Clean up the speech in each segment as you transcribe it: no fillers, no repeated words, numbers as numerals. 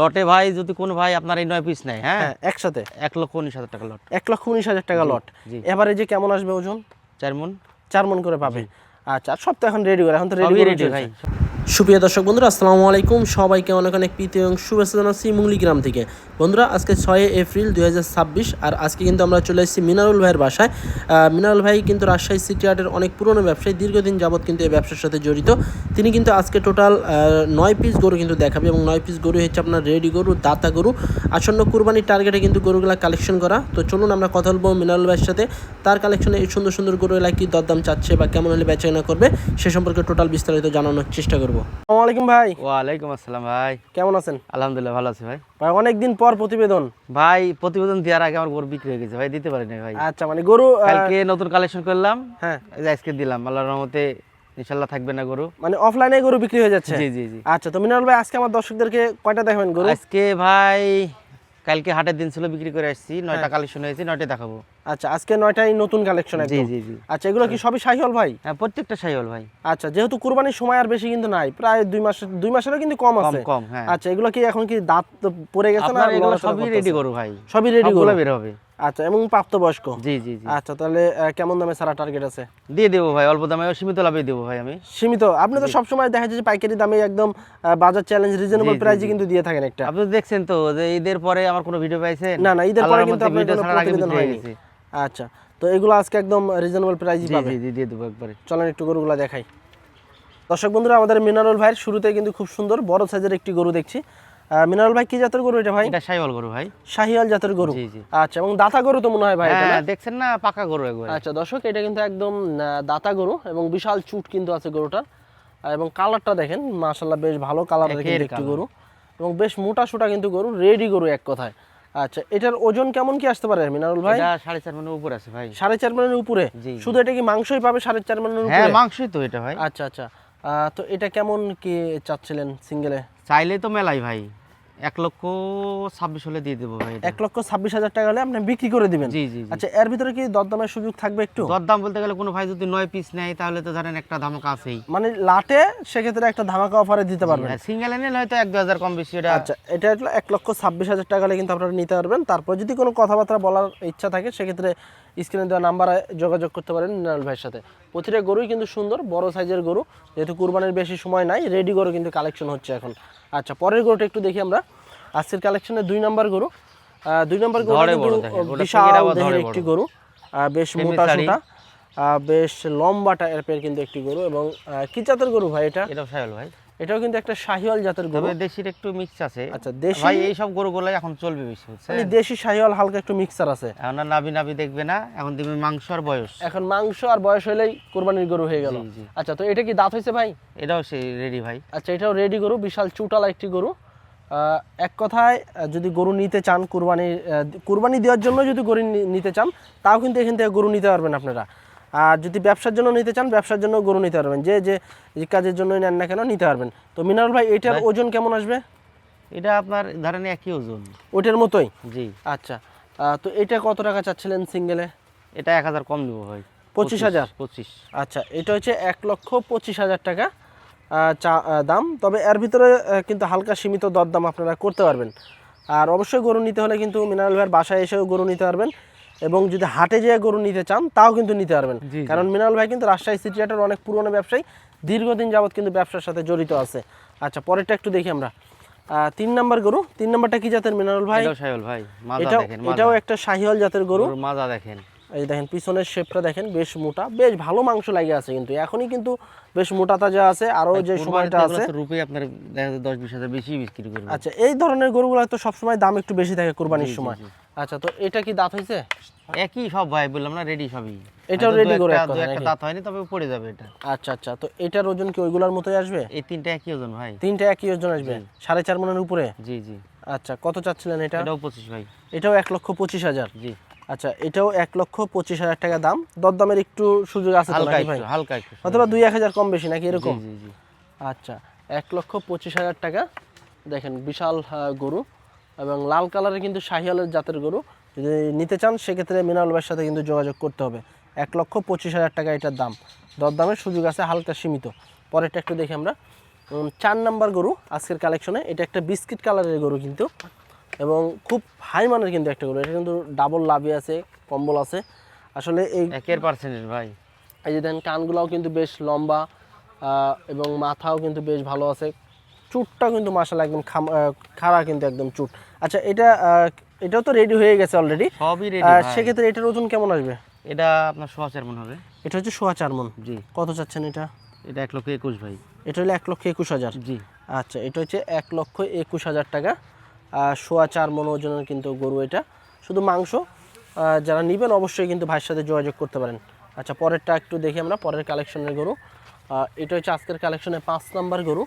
লটে ভাই যদি কোন ভাই আপনার এই 9 পিস নেয়, হ্যাঁ একসাথে 1,19,000 টাকা লট। 1,19,000 টাকা লট। এভারেজে কেমন আসবে ওজন? 4 মণ। 4 মণ করে পাবে। আচ্ছা, আর সব তো এখন রেডি করে, এখন তো রেডি ভাই। সুপ্রিয় দর্শক বন্ধুরা, আসসালামু আলাইকুম। সবাইকে অনেক অনেক প্রীতি এবং শুভেচ্ছা জানাচ্ছি মুঙ্গলি গ্রাম থেকে। বন্ধুরা, আজকে 6 এপ্রিল 2026, আর আজকে কিন্তু আমরা চলে এসেছি মিনারুল ভাইয়ের বাসায়। মিনারুল ভাই কিন্তু রাজশাহী সিটি হাটের অনেক পুরনো ব্যবসায়ী, দীর্ঘদিন যাবৎ কিন্তু এই ব্যবসার সাথে জড়িত। তিনি কিন্তু আজকে টোটাল 9 পিস গরু কিন্তু দেখাবে, এবং 9 পিস গরু হচ্ছে আপনার রেডি গরু, দাতা গরু, আসন্ন কুরবানির টার্গেটে কিন্তু গরুগুলা কালেকশন করা। তো চলুন আমরা কথা বলবো মিনারুল ভাইয়ের সাথে। তার কালেকশনে এই সুন্দর সুন্দর গরুগুলা কি দরদাম চাচ্ছে বা কেমন হলে বেচাকেনা করবে সে সম্পর্কে টোটাল বিস্তারিত জানানোর চেষ্টা করবো। আসসালামু আলাইকুম ভাই। ওয়ালাইকুম আসসালাম ভাই, কেমন আছেন? আলহামদুলিল্লাহ ভালো আছি ভাই। ভাই অনেকদিন পর প্রতিবেদন। ভাই প্রতিবেদন দেওয়ার আগে আমার গরু বিক্রি হয়ে গেছে ভাই, দিতে পারিনি ভাই। আচ্ছা, মানে গরু কালকে নতুন কালেকশন করলাম, হ্যাঁ আজকে দিলাম, আল্লাহর রহমতে ইনশাআল্লাহ থাকবে না গরু, মানে অফলাইনে গরু বিক্রি হয়ে যাচ্ছে। জি জি জি। আচ্ছা, তো মিনারুল ভাই আজকে আমার দর্শকদেরকে কয়টা দেখাবেন গরু? আজকে ভাই কালকে হাটের দিন ছিল, বিক্রি করে আসছি, 9টা কালেকশন হয়েছে, 9টা দেখাবো। আচ্ছা, আজকে 9টাই নতুন কালেকশন জি একদম। জি জি। আচ্ছা, এগুলো কি সবই শাহিওয়াল ভাই? হ্যাঁ, প্রত্যেকটা শাহিওয়াল ভাই। আচ্ছা, যেহেতু কুরবানির সময় আর বেশি কিন্তু নাই, প্রায় 2 মাসেরও কিন্তু কম কম আছে। কম, হ্যাঁ। আচ্ছা, এগুলো কি এখন কি দাঁত পড়ে গেছে না? আপনার এগুলো সবই রেডি গরু ভাই, সবই রেডি গরু বের হবে। আচ্ছা, এবং প্রাপ্তবয়স্ক। জি জি জি। আচ্ছা, তাহলে কেমন দামে ছাড়া টার্গেট আছে? দিয়ে দেবো ভাই, অল্প দামে সীমিত লাভে দেবো ভাই আমি। সীমিত? আপনি তো সবসময় দেখা যাচ্ছে পাইকারি দামে একদম বাজার চ্যালেঞ্জ রিজনেবল প্রাইসে কিন্তু দিয়ে থাকেন একটা। আপনি তো দেখছেন তো যে ঈদের পরে আমার কোনো ভিডিও পাইছেন? না না, ঈদের পরে কিন্তু আপনার ভিডিও কোনো ছাড়ার আগে প্রতিবেদন বিক্রি হয়ে হয়নি। গেছে। আচ্ছা, তো এগুলো আজকে একদম রিজনেবল প্রাইসই জি পাবে। জি জি, দিয়ে দেবো একবারে। চলেন একটু গরুগুলো দেখাই। দর্শক বন্ধুরা, আমাদের মিনারুল ভাইয়ের শুরুতে কিন্তু খুব সুন্দর বড় সাইজের একটি গরু দেখছি। মিনারুল ভাই কি জাতের গরু এটা ভাই? এটা শাহিওয়াল গরু ভাই। শাহিওয়াল জাতের গরু। জি জি। আচ্ছা, এবং দাতা গরু তো মনে হয় ভাই এটা, না? হ্যাঁ, দেখছেন না, পাকা গরু একবারে। আচ্ছা দর্শক, এটা কিন্তু একদম দাতা গরু, এবং বিশাল চুট কিন্তু আছে গরুটার, এবং কালারটা দেখেন মাশাআল্লাহ বেশ ভালো কালারের কিন্তু একটি গরু, এবং বেশ মোটা সোটা কিন্তু গরু, রেডি গরু এক কথায়। আচ্ছা, এটার ওজন কেমন কি আসতে পারে মিনারুল ভাই? এটা 4.5 মণের উপরে আছে ভাই। 4.5 মণের উপরে? শুধু এটা কি মাংসই পাবে 4.5 মণের উপরে? হ্যাঁ, মাংসই তো এটা ভাই। আচ্ছা আচ্ছা, তো এটা কেমন কি চাচ্ছিলেন সিঙ্গেলে? চাইলে তো মেলাই ভাই, 1,26,000 হলে দিয়ে দেবো ভাই। 1,26,000 টাকা হলে আপনি বিক্রি করে দিবেন? জি জি। আচ্ছা, এর ভিতরে কি দরদামের সুযোগ থাকবে একটু? দরদাম বলতে গেলে কোনো ভাই যদি 9 পিস নেয় তাহলে তো ধরেন একটা ধামাকা আছেই। মানে লাটে সেক্ষেত্রে একটা ধামাকা অফারে দিতে পারবেন। সিঙ্গেল নিলে হয়তো 1-2 কম বেশি এটা। আচ্ছা, এটা হলো 1,26,000 টাকা হলে কিন্তু আপনারা নিতে পারবেন। তারপর যদি কোনো কথাবার্তা বলার ইচ্ছা থাকে সেক্ষেত্রে স্ক্রিনে দেওয়া নাম্বারে যোগাযোগ করতে পারেন মিনারুল ভাইয়ের সাথে। প্রতিটা গরুই কিন্তু সুন্দর, বড় সাইজের গরু, যেহেতু কুরবানির বেশি সময় নাই, রেডি গরু কিন্তু কালেকশন হচ্ছে এখন। আচ্ছা, পরের গরুটা একটু দেখি আমরা। আজকের কালেকশনে 2 নম্বর গরু। 2 নম্বর গরু কিন্তু বিশাল দেহের একটি গরু, বেশ মোটা সোটা, বেশ লম্বা টাইপের কিন্তু একটি গরু, এবং কি জাতের গরু ভাই এটা? এটাও শাহিওয়াল ভাই। এটাও কিন্তু একটা শাহিওয়াল জাতের গরু, তবে দেশির একটু মিক্স আছে। আচ্ছা, দেশি ভাই এই সব গরুগুলাই এখন চলবে বেশি, বুঝছেন? মানে দেশি শাহিওয়াল হালকা একটু মিক্সার আছে। এখন আর নাভি নাভি দেখবে না, এখন দেখবে মাংস আর বয়স। এখন মাংস আর বয়স হলেই কুরবানির গরু হয়ে গেল। জি। আচ্ছা, তো এটা কি দাঁত হয়েছে ভাই? এটাও সেই রেডি ভাই। আচ্ছা, এটাও রেডি গরু, বিশাল চুটালা একটি গরু। এক কথায় যদি গরু নিতে চান, কুরবানি দেওয়ার জন্য যদি গরু নিতে চান, তাও কিন্তু এখান থেকে গরু নিতে পারবেন আপনারা। আর যদি ব্যবসার জন্য নিতে চান, ব্যবসার জন্য গরু নিতে পারবেন, যে কাজের জন্যই নেন না কেন নিতে পারবেন। তো মিনারুল ভাই, এটার ওজন কেমন আসবে? এটা আপনার ধরেন একই ওজন, ওটার মতোই? জি। আচ্ছা, তো এটা কত টাকা চাচ্ছিলেন সিঙ্গেলে? এটা 1,000 কম দেবো ভাই। 25,000? 25। আচ্ছা, এটা হচ্ছে 1,25,000 টাকা দাম। তবে এর ভিতরে কিন্তু হালকা সীমিত দরদাম আপনারা করতে পারবেন। আর অবশ্যই গরু নিতে হলে কিন্তু মিনারুল ভাইয়ের বাসায় এসেও গরু নিতে পারবেন, এবং যদি হাটে যেয়ে গরু নিতে চান তাও কিন্তু নিতে পারবেন। কারণ মিনারুল ভাই কিন্তু রাজশাহী সিটি হাটের অনেক পুরনো ব্যবসায়ী, দীর্ঘদিন যাবত কিন্তু ব্যবসার সাথে জড়িত আছে। আচ্ছা, পরেরটা একটু দেখি আমরা। 3 নম্বর গরু। 3 নম্বরটা কি জাতের মিনারুল ভাই? এটাও শাহিওয়াল ভাই, মাজা দেখেন। এটাও একটা শাহিওয়াল জাতের গরু, মাজা দেখেন। এই দেখেন পিছনের শেপটা দেখেন, বেশ মোটা, বেশ ভালো মাংস লাগে আছে, কিন্তু এখনই কিন্তু বেশ মোটা তাজা আছে, আরো যে সময়টা আছে রূপে আপনার 10-20 হাজার বেশি বিক্রি করবে। আচ্ছা, এই ধরনের গরুগুলো তো সবসময় দাম একটু বেশি থাকে কুরবানির সময়। আচ্ছা, তো এটা কি দাঁত হয়েছে? একই সব ভাই, বললাম না রেডি সবই। এটাও রেডি করে একটা দাঁত হয়নি, তবে পড়ে যাবে এটা। আচ্ছা আচ্ছা, তো এটার ওজন কি ওইগুলোর মতোই আসবে? এই তিনটা একই ওজন ভাই। তিনটা একই ওজন আসবে, 4.5 মণের উপরে? জি জি। আচ্ছা, কত চাচ্ছিলেন এটা? এটাও 25 ভাই। এটাও 1,25,000? জি। আচ্ছা, এটাও 1,25,000 টাকা দাম। দরদামের একটু সুযোগ আছে তো নাকি ভাই? হালকা একটু, অথবা 2-1,000 কম বেশি নাকি এরকম? জি জি। আচ্ছা, 1,25,000 টাকা। দেখেন বিশাল গরু, এবং লাল কালারের কিন্তু শাহিওয়ালের জাতের গরু। যদি নিতে চান সেক্ষেত্রে মিনারুল ভাইয়ের সাথে কিন্তু যোগাযোগ করতে হবে। 1,25,000 টাকা এটার দাম। দরদামের সুযোগ আছে হালকা সীমিত। পরেরটা একটু দেখি আমরা। 4 নাম্বার গরু আজকের কালেকশনে। এটা একটা বিস্কিট কালারের গরু কিন্তু, এবং খুব হাই মানের কিন্তু একটা গরু। এটা কিন্তু ডাবল লাভি আছে, কম্বল আছে। আসলে এই 1% ভাই। এই যে দেখেন কানগুলাও কিন্তু বেশ লম্বা, এবং মাথাও কিন্তু বেশ ভালো আছে। চুটটাও কিন্তু মাশাআল্লাহ একদম খাড়া কিন্তু একদম চুট। আচ্ছা, এটাও তো রেডি হয়ে গেছে অলরেডি। সবই রেডি ভাই। সেক্ষেত্রে এটার ওজন কেমন আসবে? এটা আপনার 4.5 মন হবে। এটা হচ্ছে 4.5 মন। জি। কত চাচ্ছেন এটা? এটা 1,21,000 ভাই। এটা হলো 1,21,000। জি। আচ্ছা, এটা হচ্ছে 1,21,000 টাকা। 4.5 মন ওজনের কিন্তু গরু এটা। শুধু মাংস। যারা নেবেন অবশ্যই কিন্তু ভাইয়ের সাথে যোগাযোগ করতে পারেন। আচ্ছা, পরেরটা একটু দেখি আমরা, পরের কালেকশনের গরু। এটা হচ্ছে আজকের কালেকশনে 5 নাম্বার গরু।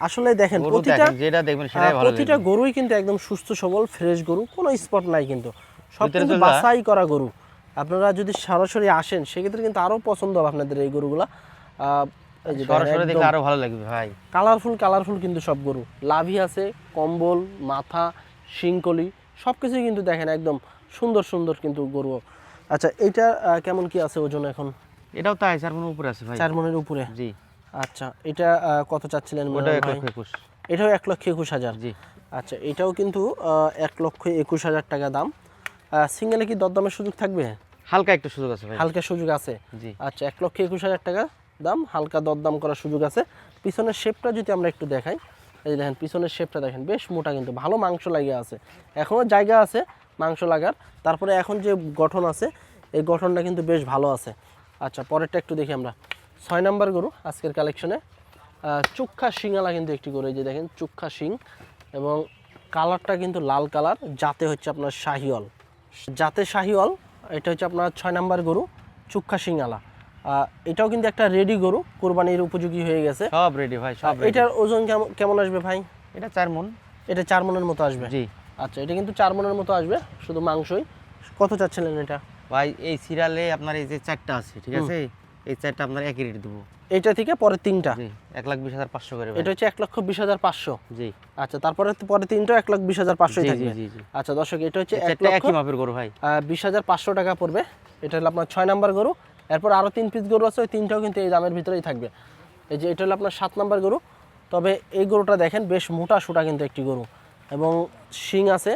আসলে দেখেন গরু প্রতিটা দেখেন, যেটা দেখবেন সেটাই ভালো প্রতিটা লাগবে। গরুই কিন্তু একদম সুস্থ সবল ফ্রেশ গরু, কোনো স্পট নাই কিন্তু, সব ভিতরে কিন্তু চলে যা। বাছাই করা গরু। আপনারা যদি সরাসরি আসেন সেক্ষেত্রে কিন্তু আরো পছন্দ হবে আপনাদের এই গরুগুলা। এই যে সরাসরি দেখলে আরো ভালো লাগবে ভাই। কালারফুল কিন্তু সব গরু, লাভি আছে, কম্বল, মাথা, শিংকলি সবকিছুই কিন্তু দেখেন একদম সুন্দর কিন্তু গরু। আচ্ছা, এইটা কেমন কি আছে ওজন এখন? এটাও তাই 4 মন উপরে আছে ভাই। 4 মনের উপরে। জি। আচ্ছা, এটা কত চাচ্ছিলেন ওটা মিনাল ভাই? 1,21,000। এটাও 1,21,000। জি। আচ্ছা, এটাও কিন্তু 1,21,000 টাকা দাম। সিঙ্গেলে কি দরদামের সুযোগ থাকবে? হালকা একটু সুযোগ আছে ভাই। হালকা সুযোগ আছে। জি। আচ্ছা, 1,21,000 টাকা দাম, হালকা দরদাম করার সুযোগ আছে। পিছনের শেপটা যদি আমরা একটু দেখাই, এই যে দেখেন পিছনের শেপটা দেখেন বেশ মোটা কিন্তু, ভালো মাংস লাগিয়ে আছে। এখনও জায়গা আছে মাংস লাগার, তারপরে এখন যে গঠন আছে এই গঠনটা কিন্তু বেশ ভালো আছে। আচ্ছা, পরেরটা একটু দেখি আমরা। 6 নাম্বার গরু আজকের কালেকশনে। চুক্ষা শিঙালা কিন্তু একটি গরু, এই যে দেখেন চুক্ষা শিং, এবং কালারটা কিন্তু লাল কালার, যাতে হচ্ছে আপনার শাহিওয়াল, যাতে শাহিওয়াল। এটা হচ্ছে আপনার 6 নাম্বার গরু, চুক্ষা শিঙালা। এটাও কিন্তু একটা রেডি গরু, কোরবানির উপযোগী হয়ে গেছে। সব রেডি ভাই, সব রেডি। এটার ওজন কেমন আসবে ভাই? এটা 4 মন। এটা 4 মনের মতো আসবে। জি। আচ্ছা, এটা কিন্তু 4 মনের মতো আসবে, শুধু মাংসই। কত চাচ্ছিলেন এটা? ভাই এই সিরিয়ালে আপনার এই যে 4টা আছে, ঠিক আছে, এই 4টা আপনার একই রেট দেবো। এটা থেকে পরে 3টা। জি। 1,20,500 করে ভাই। এটা হচ্ছে 1,20,500। জি। আচ্ছা, তারপরে পরে 3টা 1,20,500 জি, থাকবে। জি, জি, জি। আচ্ছা দর্শক, এটা হচ্ছে এই 4টা একই মাপের গরু ভাই। 1,20,500 টাকা পড়বে। এটা হলো আপনার 6 নাম্বার গরু। এরপর আরো 3 পিস গরু আছে, ওই 3টাও কিন্তু এই দামের ভিতরেই থাকবে। এই যে এটা হলো আপনার 7 নাম্বার গরু। তবে এই গরুটা দেখেন বেশ মোটা সোটা কিন্তু একটি গরু, এবং শিং আছে,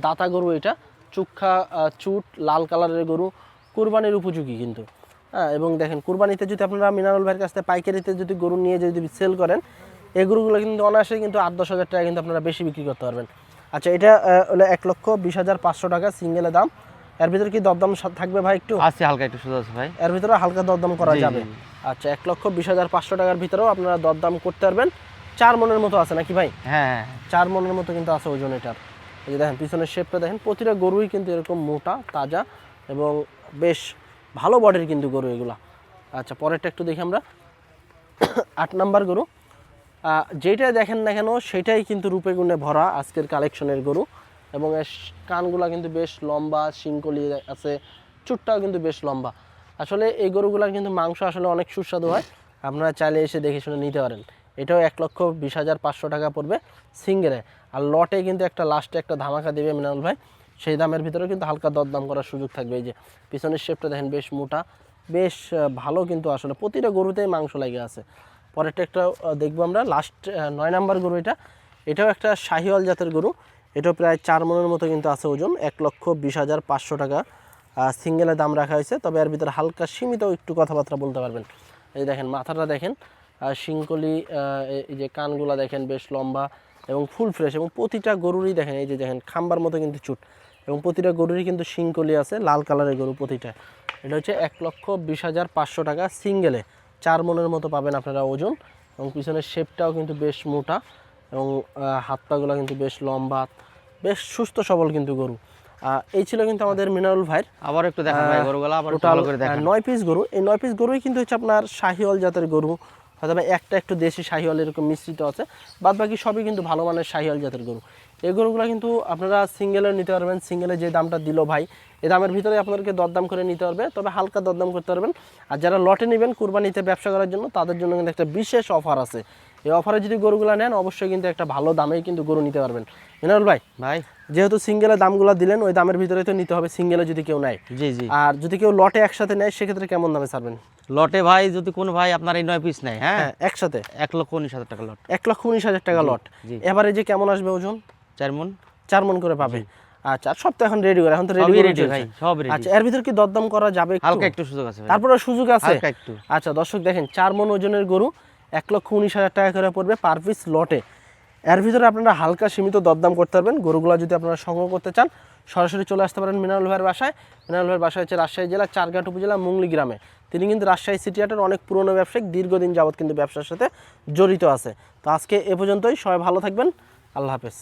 দাতা গরু এটা, চুক্ষা চুট, লাল কালারের গরু, কুরবানির উপযোগী কিন্তু। হ্যাঁ, এবং দেখেন কুরবানিতে যদি আপনারা মিনারুল ভাইয়ের কাছ থেকে পাইকারিতে যদি গরু নিয়ে যদি সেল করেন, এই গরুগুলো কিন্তু অনায়াসে কিন্তু 8-10 হাজার টাকা কিন্তু আপনারা বেশি বিক্রি করতে পারবেন। আচ্ছা, এটা হলো 1,20,500 টাকা সিঙ্গেলে দাম। এর ভিতরে কি দরদাম থাকবে ভাই একটু? আছে, হালকা একটু সুযোগ আছে ভাই। এর ভিতরে হালকা দরদাম করা জি, যাবে। জি। আচ্ছা, 1,20,500 টাকার ভিতরেও আপনারা দরদাম করতে পারবেন। 4 মনের মতো আছে নাকি ভাই? হ্যাঁ। 4 মনের মতো কিন্তু আছে ওজন এটার। এই যে দেখেন পিছনের শেপটা দেখেন, প্রতিটা গরুই কিন্তু এরকম মোটা তাজা, এবং বেশ ভালো বডির কিন্তু গরু এগুলা। আচ্ছা, পরেরটা একটু দেখি আমরা। 8 নাম্বার গরু। যেটা দেখেন না কেন সেটাই কিন্তু রূপে গুণে ভরা আজকের কালেকশনের গরু, এবং এর কানগুলা কিন্তু বেশ লম্বা, শিংকলি আছে, চুটটাও কিন্তু বেশ লম্বা। আসলে এই গরুগুলার কিন্তু মাংস আসলে অনেক সুস্বাদু হয়, আপনারা চাইলে এসে দেখে শুনে নিতে পারেন। এটাও 1,20,500 টাকা পড়বে সিঙ্গেলে। আর লটে কিন্তু একটা লাস্টে একটা ধামাকা দেবে মিনারুল ভাই, সেই দামের ভিতরে কিন্তু হালকা দরদাম করার সুযোগ থাকবে। এই যে পিছনের শেপটা দেখেন বেশ মোটা, বেশ ভালো কিন্তু, আসলে প্রতিটা গরুতেই মাংস লাগে আছে। পরেরটা একটা দেখবো আমরা, লাস্ট 9 নাম্বার গরু এটা। এটাও একটা শাহিওয়াল জাতের গরু। এটাও প্রায় 4 মনের মতো কিন্তু আছে ওজন। 1,20,500 টাকা সিঙ্গেলের দাম রাখা হয়েছে। তবে এর ভিতরে হালকা সীমিত একটু কথাবার্তা বলতে পারবেন। এই দেখেন মাথাটা দেখেন, শিংকলি, এই যে কানগুলা দেখেন বেশ লম্বা এবং ফুল ফ্রেশ, এবং প্রতিটা গরুরই দেখেন এই যে দেখেন খাম্বার মতো কিন্তু চুট, এবং প্রতিটা গরুরই কিন্তু শিংকলি আছে, লাল কালারের গরু প্রতিটা। এটা হচ্ছে 1,20,500 টাকা সিঙ্গেলে। 4 মনের মতো পাবেন আপনারা ওজন, এবং পিছনের শেপটাও কিন্তু বেশ মোটা, এবং হাত পাগুলো কিন্তু বেশ লম্বা, বেশ সুস্থ সবল কিন্তু গরু। এই ছিল কিন্তু আমাদের মিনারুল ভাইয়ের। আবার একটু দেখান ভাই গরুগুলো, আবার একটু টোটাল ভালো করে দেখান। 9 পিস গরু। এই 9 পিস গরুই কিন্তু হচ্ছে আপনার শাহিওয়াল জাতের গরু, হয়তো একটা একটু দেশি শাহিওয়াল এরকম মিশ্রিত আছে, বাদ বাকি সবই কিন্তু ভালো মানের শাহিওয়াল জাতের গরু। এই গরুগুলো কিন্তু আপনারা সিঙ্গেলে নিতে পারবেন। সিঙ্গেলে যে দামটা দিল ভাই, এই দামের ভিতরে আপনাদেরকে দরদাম করে নিতে পারবে, তবে হালকা দরদাম করতে পারবেন। আর যারা লটে নেবেন কুরবানিতে ব্যবসা করার জন্য, তাদের জন্য কিন্তু একটা বিশেষ অফার আছে। এই অফারে যদি গরুগুলো নেন অবশ্যই কিন্তু একটা ভালো দামেই কিন্তু গরু নিতে পারবেন। মিনারুল ভাই ভাই যেহেতু সিঙ্গেলের দামগুলো দিলেন ওই দামের ভিতরে তো নিতে হবে সিঙ্গেলে যদি কেউ নেয়, জি জি। আর যদি কেউ লটে একসাথে নেয় সেক্ষেত্রে কেমন দামে ছাড়বেন? লটে ভাই যদি কোনো ভাই আপনার এই 9 পিস নেয়, হ্যাঁ, হ্যাঁ একসাথে 1,19,000 টাকা লট। 1,19,000 টাকা লট। জি। এবারে যে কেমন আসবে ওজন? 4 মণ। 4 মণ করে পাবে। আচ্ছা, আর সব তো এখন রেডি করে, এখন তো সবই রেডি ready ভাই, সব ready। আচ্ছা, এর ভিতর কি দরদাম করা যাবে? হালকা একটু সুযোগ আছে ভাই। তারপরে সুযোগ আছে হালকা একটু। আচ্ছা দর্শক দেখেন 4 মণ ওজনের গরু 1,19,000 টাকা করে পড়বে পার পিস লটে। এর ভিতরে আপনারা হালকা সীমিত দরদাম করতে পারবেন। গরুগুলো যদি আপনারা সংগ্রহ করতে চান সরাসরি চলে আসতে পারেন মিনারুল ভাইয়ের বাসায়। মিনারুল ভাইয়ের বাসায় হচ্ছে রাজশাহী জেলা চারঘাট উপজেলা মুংলি গ্রামে। তিনি কিন্তু রাজশাহী সিটি হাটের অনেক পুরনো ব্যবসায়িক, দীর্ঘদিন যাবত কিন্তু ব্যবসার সাথে জড়িত আছে। তো আজকে এ পর্যন্তই, সবাই ভালো থাকবেন, আল্লাহ হাফেজ।